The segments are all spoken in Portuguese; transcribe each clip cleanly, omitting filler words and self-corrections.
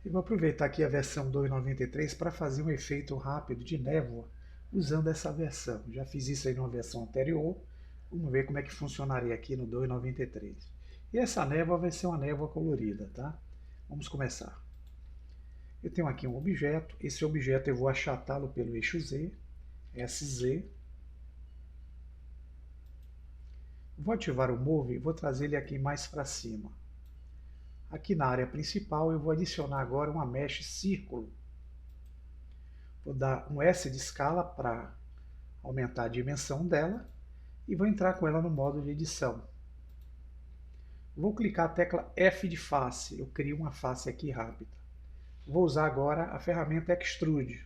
Eu vou aproveitar aqui a versão 2.93 para fazer um efeito rápido de névoa usando essa versão. Já fiz isso aí numa versão anterior. Vamos ver como é que funcionaria aqui no 2.93. E essa névoa vai ser uma névoa colorida, tá? Vamos começar. Eu tenho aqui um objeto. Esse objeto eu vou achatá-lo pelo eixo Z, SZ. Vou ativar o Move e vou trazer ele aqui mais para cima. Aqui na área principal eu vou adicionar agora uma mesh círculo. Vou dar um S de escala para aumentar a dimensão dela e vou entrar com ela no modo de edição. Vou clicar a tecla F de face, eu crio uma face aqui rápida. Vou usar agora a ferramenta Extrude,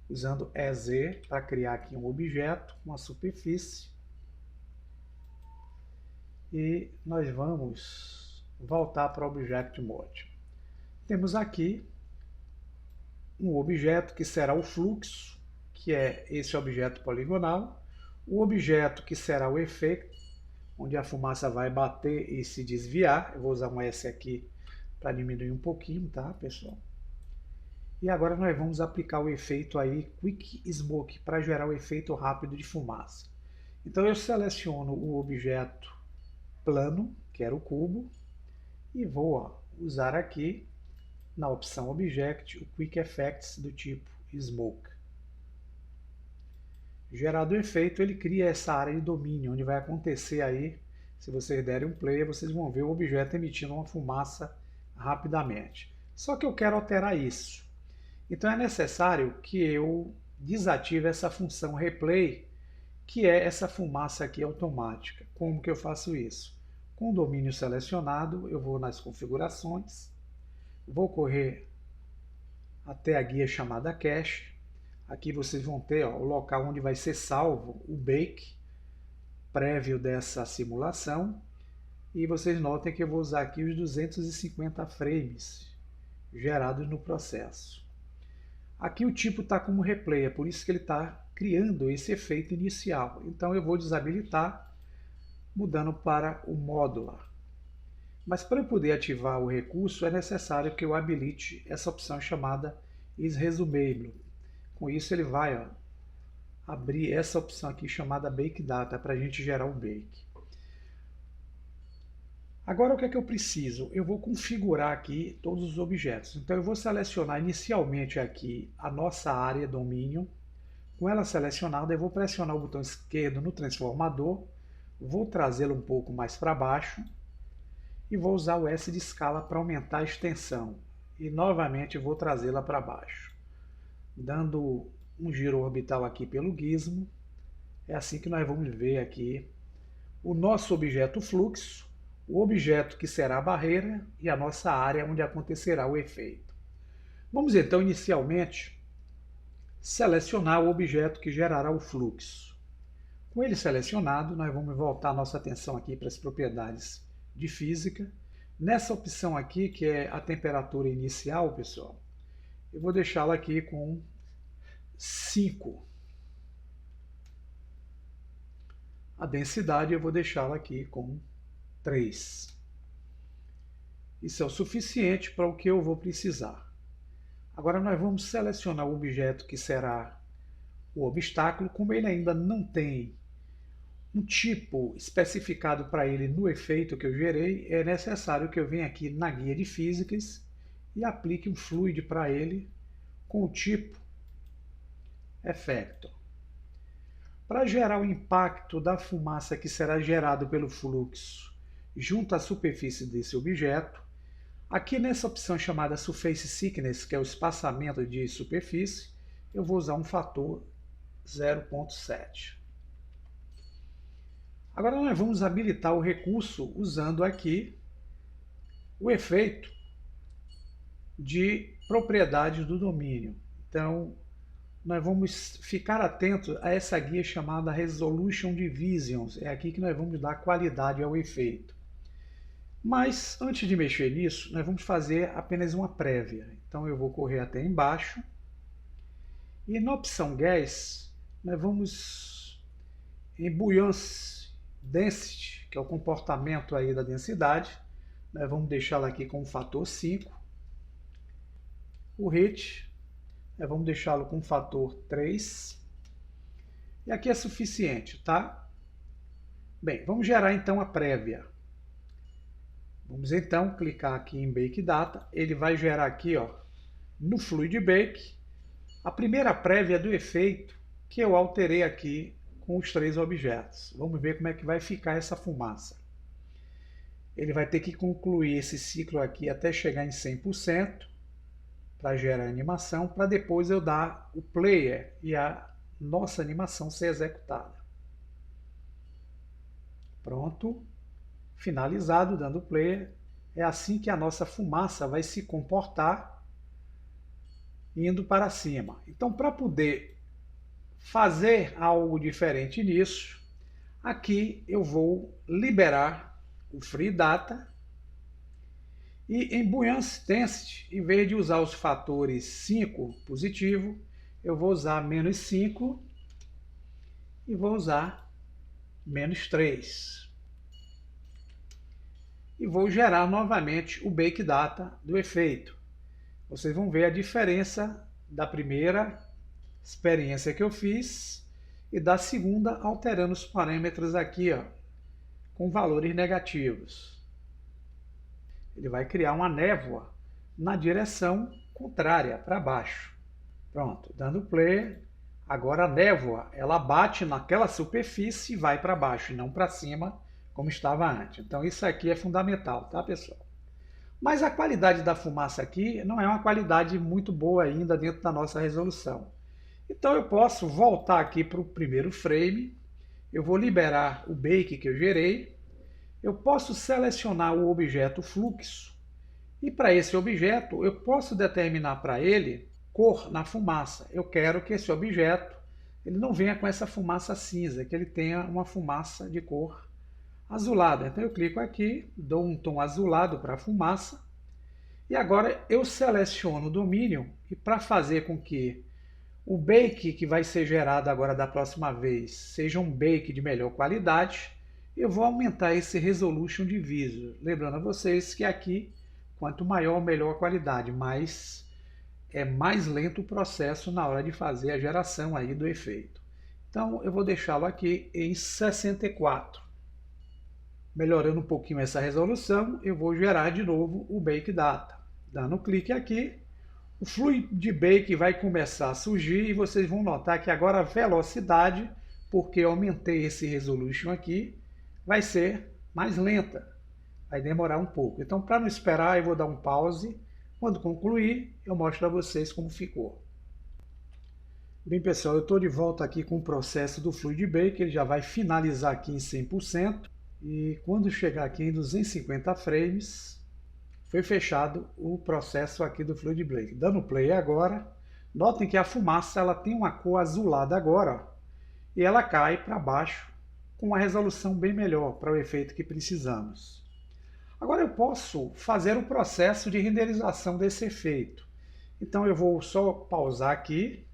usando EZ para criar aqui um objeto, uma superfície. E nós vamos voltar para o Object Mode. Temos aqui um objeto que será o fluxo, que é esse objeto poligonal, o objeto que será o efeito, onde a fumaça vai bater e se desviar. Eu vou usar um S aqui para diminuir um pouquinho, tá, pessoal? E agora nós vamos aplicar o efeito aí Quick Smoke para gerar o efeito rápido de fumaça. Então eu seleciono o objeto plano, que era o cubo, e vou usar aqui na opção Object o Quick Effects do tipo Smoke. Gerado o efeito, ele cria essa área de domínio, onde vai acontecer aí, se vocês derem um play, vocês vão ver o objeto emitindo uma fumaça rapidamente. Só que eu quero alterar isso. Então é necessário que eu desative essa função Replay, que é essa fumaça aqui automática. Como que eu faço isso? Com o domínio selecionado, eu vou nas configurações, vou correr até a guia chamada Cache. Aqui vocês vão ter o local onde vai ser salvo o bake prévio dessa simulação. E vocês notem que eu vou usar aqui os 250 frames gerados no processo. Aqui o tipo está como replay, é por isso que ele está criando esse efeito inicial. Então eu vou desabilitar, mudando para o Modular. Mas para eu poder ativar o recurso é necessário que eu habilite essa opção chamada isResumable. Com isso ele vai abrir essa opção aqui chamada Bake Data para a gente gerar o bake. Agora o que é que eu preciso? Eu vou configurar aqui todos os objetos. Então eu vou selecionar inicialmente aqui a nossa área domínio. Com ela selecionada eu vou pressionar o botão esquerdo no transformador, vou trazê-lo um pouco mais para baixo e vou usar o S de escala para aumentar a extensão. E novamente vou trazê-la para baixo. Dando um giro orbital aqui pelo gizmo. É assim que nós vamos ver aqui o nosso objeto fluxo, o objeto que será a barreira e a nossa área onde acontecerá o efeito. Vamos então inicialmente selecionar o objeto que gerará o fluxo. Com ele selecionado, nós vamos voltar nossa atenção aqui para as propriedades de física. Nessa opção aqui, que é a temperatura inicial, pessoal, eu vou deixá-la aqui com 5. A densidade eu vou deixá-la aqui com 3. Isso é o suficiente para o que eu vou precisar. Agora nós vamos selecionar o objeto que será o obstáculo. Como ele ainda não tem um tipo especificado para ele no efeito que eu gerei, é necessário que eu venha aqui na guia de físicas e aplique um fluid para ele com o tipo Effector. Para gerar o impacto da fumaça que será gerado pelo fluxo junto à superfície desse objeto, aqui nessa opção chamada Surface Thickness, que é o espaçamento de superfície, eu vou usar um fator 0.7. Agora nós vamos habilitar o recurso usando aqui o efeito de propriedades do domínio. Então, nós vamos ficar atentos a essa guia chamada Resolution Divisions. É aqui que nós vamos dar qualidade ao efeito. Mas, antes de mexer nisso, nós vamos fazer apenas uma prévia. Então, eu vou correr até embaixo. E na opção Gas, nós vamos em Buoyancy Density, que é o comportamento aí da densidade. Nós vamos deixá-la aqui com o fator 5. o hit, vamos deixá-lo com fator 3. E aqui é suficiente, tá? Bem, vamos gerar então a prévia. Vamos então clicar aqui em Bake Data. Ele vai gerar aqui, ó, no Fluid Bake, a primeira prévia do efeito que eu alterei aqui com os 3 objetos. Vamos ver como é que vai ficar essa fumaça. Ele vai ter que concluir esse ciclo aqui até chegar em 100% para gerar a animação, para depois eu dar o player e a nossa animação ser executada. Pronto, finalizado, dando player. É assim que a nossa fumaça vai se comportar indo para cima. Então, para poder fazer algo diferente nisso, aqui eu vou liberar o Free Data e em Buoyancy Density, em vez de usar os fatores 5 positivo, eu vou usar menos 5 e vou usar menos 3. E vou gerar novamente o Bake Data do efeito. Vocês vão ver a diferença da primeira experiência que eu fiz e da segunda, alterando os parâmetros aqui, ó, com valores negativos. Ele vai criar uma névoa na direção contrária, para baixo. Pronto, dando play. Agora a névoa, ela bate naquela superfície e vai para baixo, e não para cima, como estava antes. Então isso aqui é fundamental, tá, pessoal? Mas a qualidade da fumaça aqui não é uma qualidade muito boa ainda dentro da nossa resolução. Então eu posso voltar aqui para o primeiro frame, eu vou liberar o bake que eu gerei, eu posso selecionar o objeto fluxo e para esse objeto eu posso determinar para ele cor na fumaça. Eu quero que esse objeto ele não venha com essa fumaça cinza, que ele tenha uma fumaça de cor azulada. Então eu clico aqui, dou um tom azulado para a fumaça e agora eu seleciono o domínio e para fazer com que o bake que vai ser gerado agora da próxima vez seja um bake de melhor qualidade, eu vou aumentar esse Resolution Divisor. Lembrando a vocês que aqui, quanto maior, melhor a qualidade, mas é mais lento o processo na hora de fazer a geração aí do efeito. Então eu vou deixá-lo aqui em 64. Melhorando um pouquinho essa resolução, eu vou gerar de novo o Bake Data. Dando um clique aqui, o Fluid Bake vai começar a surgir e vocês vão notar que agora a velocidade, porque eu aumentei esse Resolution aqui, vai ser mais lenta. Vai demorar um pouco. Então, para não esperar, eu vou dar um pause. Quando concluir, eu mostro a vocês como ficou. Bem, pessoal, eu estou de volta aqui com o processo do Fluid Bake. Ele já vai finalizar aqui em 100%. E quando chegar aqui em 250 frames, foi fechado o processo aqui do Fluid Bake. Dando play agora, notem que a fumaça ela tem uma cor azulada agora, ó, e ela cai para baixo com uma resolução bem melhor para o efeito que precisamos. Agora eu posso fazer o processo de renderização desse efeito. Então eu vou só pausar aqui,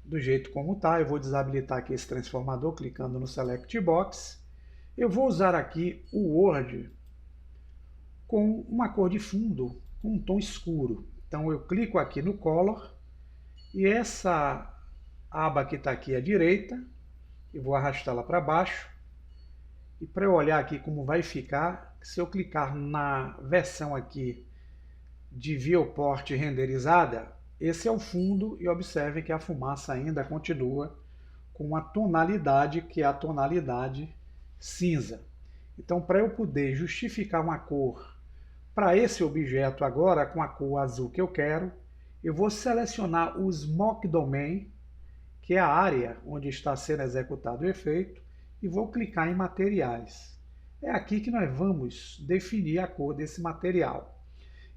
do jeito como está. Eu vou desabilitar aqui esse transformador, clicando no Select Box. Eu vou usar aqui o Word com uma cor de fundo, com um tom escuro. Então eu clico aqui no Color, e essa aba que está aqui à direita, eu vou arrastá-la para baixo. E para eu olhar aqui como vai ficar, se eu clicar na versão aqui de viewport renderizada, esse é o fundo e observem que a fumaça ainda continua com a tonalidade que é a tonalidade cinza. Então, para eu poder justificar uma cor para esse objeto agora com a cor azul que eu quero, eu vou selecionar o Smoke Domain, que é a área onde está sendo executado o efeito, e vou clicar em materiais. É aqui que nós vamos definir a cor desse material.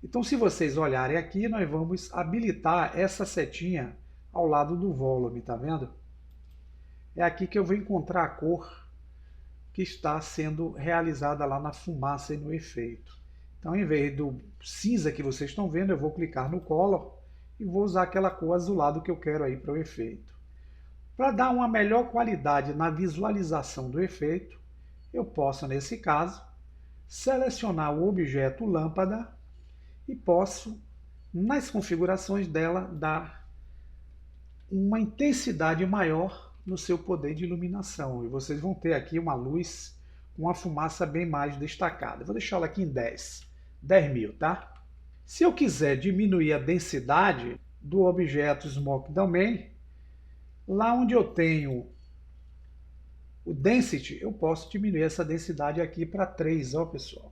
Então, se vocês olharem aqui, nós vamos habilitar essa setinha ao lado do volume, tá vendo? É aqui que eu vou encontrar a cor que está sendo realizada lá na fumaça e no efeito. Então, em vez do cinza que vocês estão vendo, eu vou clicar no Color e vou usar aquela cor azulada que eu quero aí para o efeito. Para dar uma melhor qualidade na visualização do efeito, eu posso, nesse caso, selecionar o objeto lâmpada e posso nas configurações dela, dá uma intensidade maior no seu poder de iluminação. E vocês vão ter aqui uma luz com uma fumaça bem mais destacada. Eu vou deixar ela aqui em 10.000, tá? Se eu quiser diminuir a densidade do objeto Smoke Domain, lá onde eu tenho o Density, eu posso diminuir essa densidade aqui para 3, ó pessoal.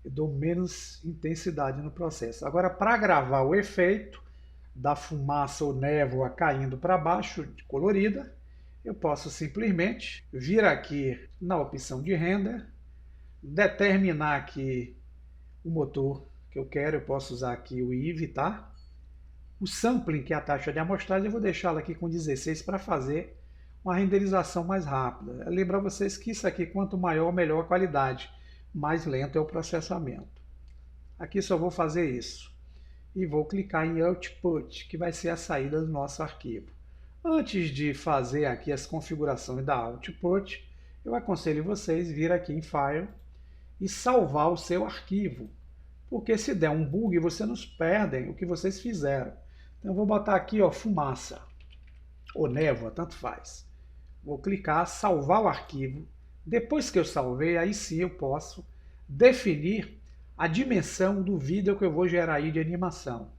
Eu dou menos intensidade no processo. Agora, para gravar o efeito da fumaça ou névoa caindo para baixo, colorida, eu posso simplesmente vir aqui na opção de render, determinar aqui o motor que eu quero. Eu posso usar aqui o Eevee, tá? O sampling, que é a taxa de amostragem, eu vou deixá-la aqui com 16 para fazer uma renderização mais rápida. Lembrar vocês que isso aqui, quanto maior, melhor a qualidade, mais lento é o processamento. Aqui só vou fazer isso. E vou clicar em Output, que vai ser a saída do nosso arquivo. Antes de fazer aqui as configurações da Output, eu aconselho vocês vir aqui em File e salvar o seu arquivo. Porque se der um bug, vocês não perdem o que vocês fizeram. Então eu vou botar aqui, ó, fumaça ou névoa, tanto faz. Vou clicar, salvar o arquivo. Depois que eu salvei, aí sim eu posso definir a dimensão do vídeo que eu vou gerar aí de animação.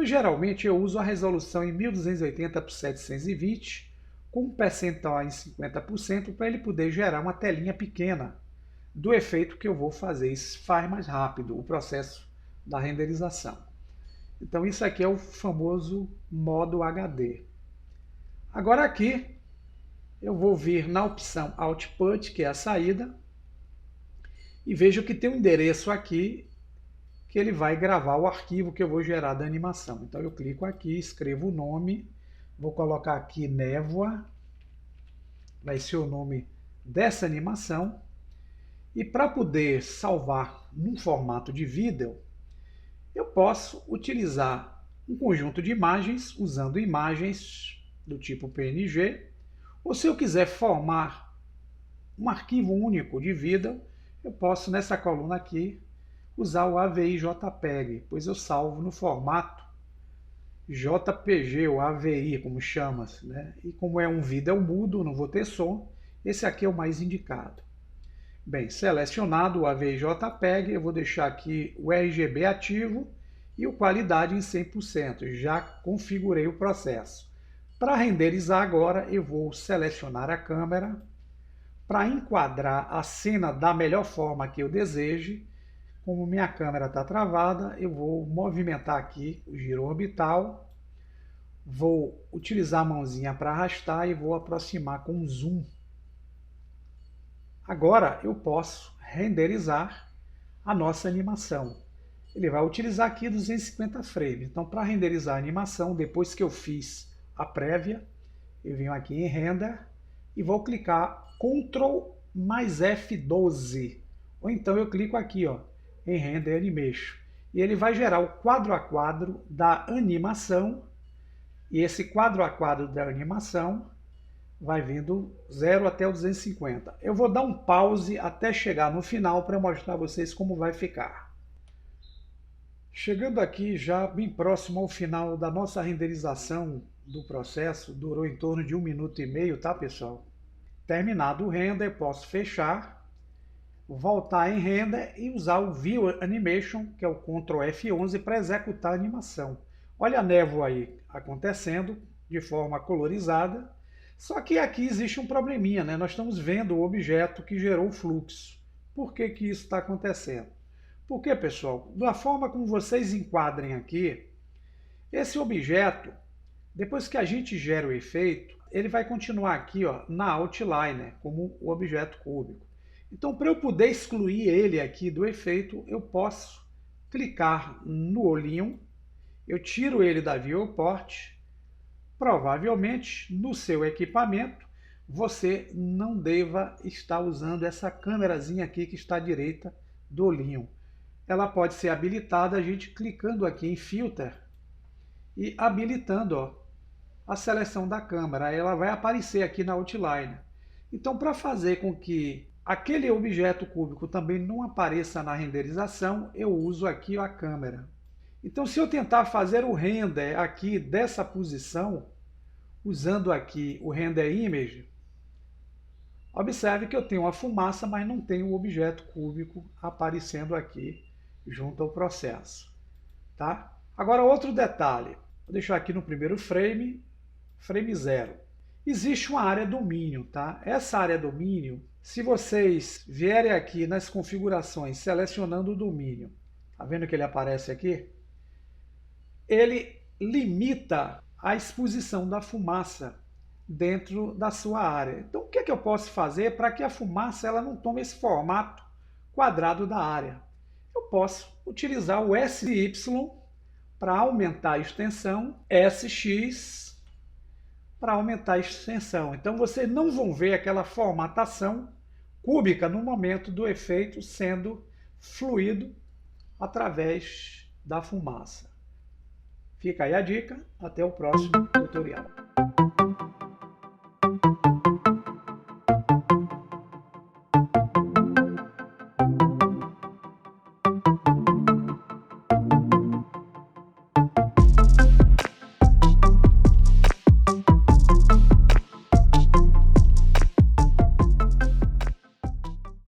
Geralmente eu uso a resolução em 1280 por 720, com um percentual em 50%, para ele poder gerar uma telinha pequena do efeito que eu vou fazer. Isso faz mais rápido o processo da renderização. Então isso aqui é o famoso modo HD. Agora aqui eu vou vir na opção Output, que é a saída, e vejo que tem um endereço aqui que ele vai gravar o arquivo que eu vou gerar da animação. Então eu clico aqui, escrevo o nome, vou colocar aqui névoa, vai ser o nome dessa animação. E para poder salvar num formato de vídeo, eu posso utilizar um conjunto de imagens, usando imagens do tipo PNG, ou se eu quiser formar um arquivo único de vídeo, eu posso nessa coluna aqui usar o AVI JPEG, pois eu salvo no formato JPG ou AVI, como chama-se, né? E como é um vídeo mudo, não vou ter som, esse aqui é o mais indicado. Bem, selecionado o AVI JPEG, eu vou deixar aqui o RGB ativo e o qualidade em 100%. Já configurei o processo. Para renderizar agora, eu vou selecionar a câmera. Para enquadrar a cena da melhor forma que eu deseje, como minha câmera está travada, eu vou movimentar aqui o giro orbital. Vou utilizar a mãozinha para arrastar e vou aproximar com zoom. Agora eu posso renderizar a nossa animação. Ele vai utilizar aqui 250 frames. Então, para renderizar a animação, depois que eu fiz a prévia, eu venho aqui em Render e vou clicar Ctrl mais F12. Ou então eu clico aqui, ó, em Render Animation. E ele vai gerar o quadro a quadro da animação. E esse quadro a quadro da animação vai vindo 0 até o 250. Eu vou dar um pause até chegar no final para mostrar a vocês como vai ficar. Chegando aqui já bem próximo ao final da nossa renderização do processo, durou em torno de 1 minuto e meio, tá pessoal? Terminado o render, posso fechar, voltar em render e usar o View Animation, que é o Ctrl F11, para executar a animação. Olha a névoa aí acontecendo de forma colorizada. Só que aqui existe um probleminha, né? Nós estamos vendo o objeto que gerou o fluxo. Por que que isso está acontecendo? Porque, pessoal, da forma como vocês enquadrem aqui, esse objeto, depois que a gente gera o efeito, ele vai continuar aqui, ó, na Outliner, como o objeto cúbico. Então, para eu poder excluir ele aqui do efeito, eu posso clicar no olhinho, eu tiro ele da viewport. Provavelmente, no seu equipamento, você não deva estar usando essa câmerazinha aqui que está à direita do olhinho. Ela pode ser habilitada a gente clicando aqui em Filter e habilitando, ó, a seleção da câmera. Ela vai aparecer aqui na Outline. Então, para fazer com que aquele objeto cúbico também não apareça na renderização, eu uso aqui a câmera. Então, se eu tentar fazer o render aqui dessa posição, usando aqui o render image, observe que eu tenho a fumaça, mas não tenho o objeto cúbico aparecendo aqui junto ao processo. Tá? Agora, outro detalhe. Vou deixar aqui no primeiro frame, frame 0. Existe uma área domínio. Tá? Essa área domínio, se vocês vierem aqui nas configurações, selecionando o domínio, tá vendo que ele aparece aqui? Ele limita a exposição da fumaça dentro da sua área. Então, o que é que eu posso fazer para que a fumaça ela não tome esse formato quadrado da área? Eu posso utilizar o SY para aumentar a extensão, SX para aumentar a extensão. Então, vocês não vão ver aquela formatação cúbica no momento do efeito sendo fluído através da fumaça. Fica aí a dica, até o próximo tutorial.